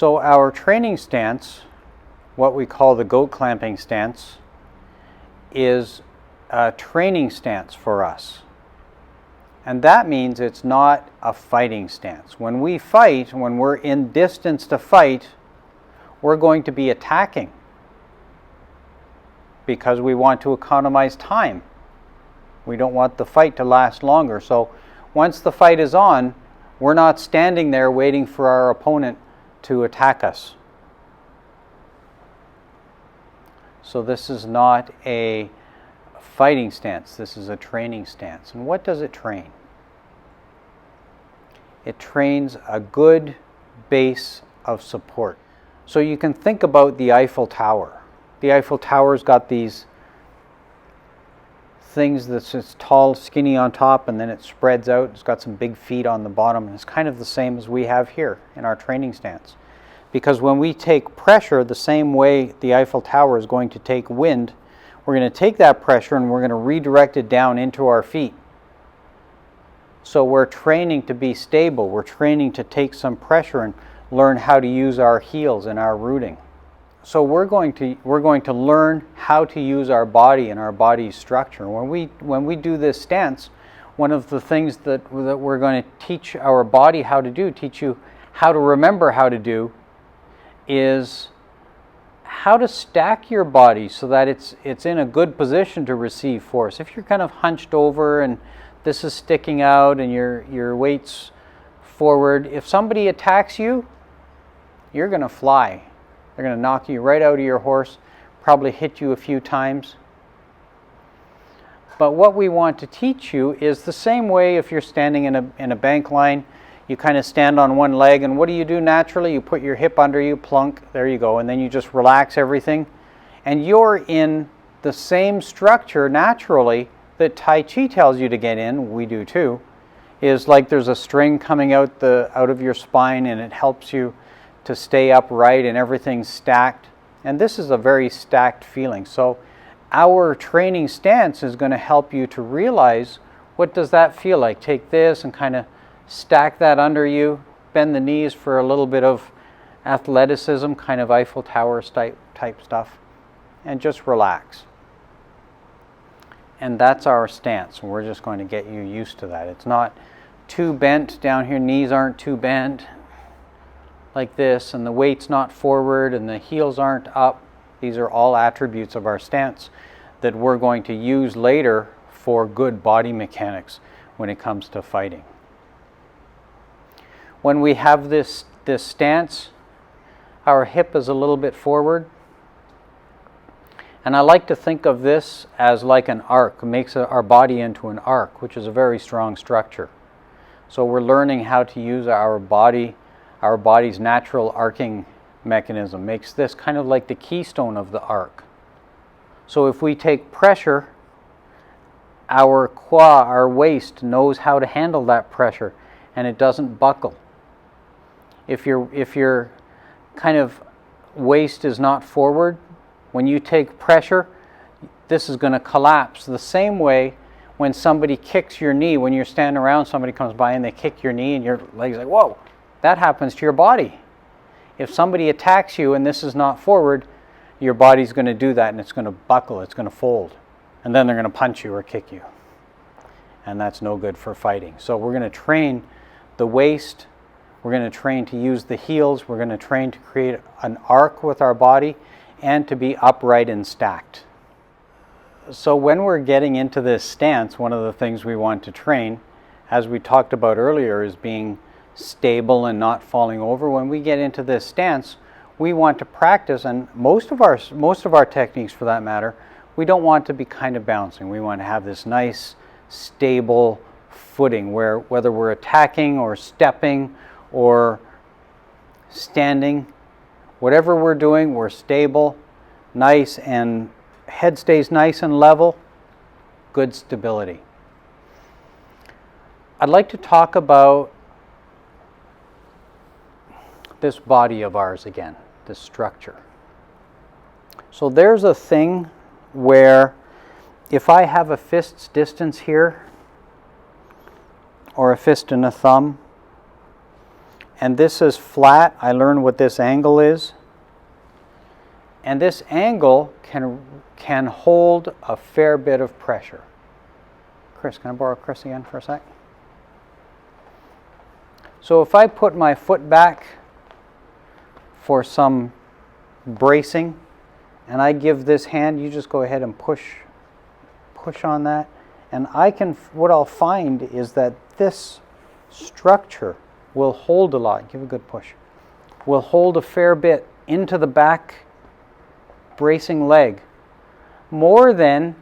So our training stance, what we call the goat clamping stance, is a training stance for us. And that means it's not a fighting stance. When we fight, when we're in distance to fight, we're going to be attacking because we want to economize time. We don't want the fight to last longer. So once the fight is on, we're not standing there waiting for our opponent to attack us. So this is not a fighting stance. This is a training stance. And what does it train? It trains a good base of support. So you can think about the Eiffel Tower. The Eiffel Tower's got these things that's tall, skinny on top, and then it spreads out. It's got some big feet on the bottom, and it's kind of the same as we have here in our training stance. Because when we take pressure, the same way the Eiffel Tower is going to take wind, we're going to take that pressure and we're going to redirect it down into our feet. So we're training to be stable. We're training to take some pressure and learn how to use our heels and our rooting. So we're going to learn how to use our body and our body's structure. When we do this stance, one of the things that we're going to teach our body how to do, teach you how to remember how to do, is how to stack your body so that it's in a good position to receive force. If you're kind of hunched over and this is sticking out and your weight's forward, if somebody attacks you, you're going to fly. They're going to knock you right out of your horse, probably hit you a few times. But what we want to teach you is the same way if you're standing in a bank line, you kind of stand on one leg, and what do naturally? You put your hip under you, plunk, there you go, and then you just relax everything. And you're in the same structure naturally that Tai Chi tells you to get in, we do too, is like there's a string coming out of your spine and it helps you to stay upright and everything's stacked. And this is a very stacked feeling. So our training stance is going to help you to realize, what does that feel like? Take this and kind of stack that under you, bend the knees for a little bit of athleticism, kind of Eiffel Tower type stuff, and just relax. And that's our stance. We're just going to get you used to that. It's not too bent down here, knees aren't too bent like this, and the weight's not forward and the heels aren't up. These are all attributes of our stance that we're going to use later for good body mechanics when it comes to fighting. When we have this stance, our hip is a little bit forward. And I like to think of this as like an arc. It makes our body into an arc, which is a very strong structure. So we're learning how to use our body's natural arcing mechanism. Makes this kind of like the keystone of the arc. So if we take pressure, our waist knows how to handle that pressure, and it doesn't buckle. If your kind of waist is not forward, when you take pressure, this is going to collapse. The same way when somebody kicks your knee, when you're standing around, somebody comes by and they kick your knee and your leg's like, whoa, that happens to your body. If somebody attacks you and this is not forward, your body's going to do that and it's going to buckle, it's going to fold. And then they're going to punch you or kick you. And that's no good for fighting. So we're going to train the waist. We're going to train to use the heels. We're going to train to create an arc with our body and to be upright and stacked. So when we're getting into this stance, one of the things we want to train, as we talked about earlier, is being stable and not falling over. When we get into this stance, we want to practice, and most of our techniques for that matter, we don't want to be kind of bouncing. We want to have this nice, stable footing where whether we're attacking or stepping or standing, whatever we're doing, we're stable, nice, and head stays nice and level, good stability. I'd like to talk about this body of ours again, this structure. So there's a thing where if I have a fist's distance here, or a fist and a thumb, and this is flat. I learned what this angle is. And this angle can hold a fair bit of pressure. Chris, can I borrow Chris again for a sec? So if I put my foot back for some bracing, and I give this hand, you just go ahead and push on that, and what I'll find is that this structure will hold a lot. Give a good push. Will hold a fair bit into the back bracing leg, more than,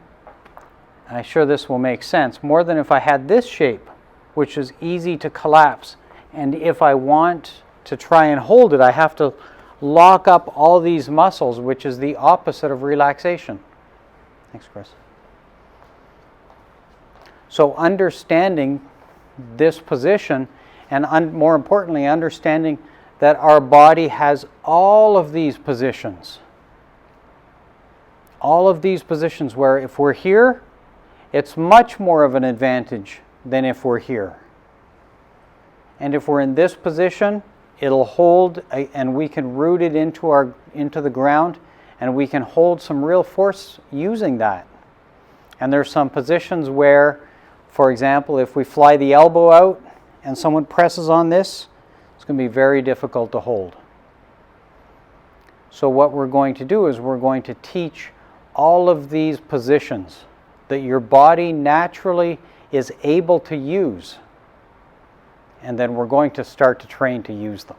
I'm sure this will make sense, more than if I had this shape, which is easy to collapse. And if I want to try and hold it, I have to lock up all these muscles, which is the opposite of relaxation. Thanks, Chris. So understanding this position, and more importantly, understanding that our body has all of these positions. All of these positions where if we're here, it's much more of an advantage than if we're here. And if we're in this position, it'll hold, and we can root it into the ground, and we can hold some real force using that. And there's some positions where, for example, if we fly the elbow out and someone presses on this, it's going to be very difficult to hold. So what we're going to do is we're going to teach all of these positions that your body naturally is able to use. And then we're going to start to train to use them.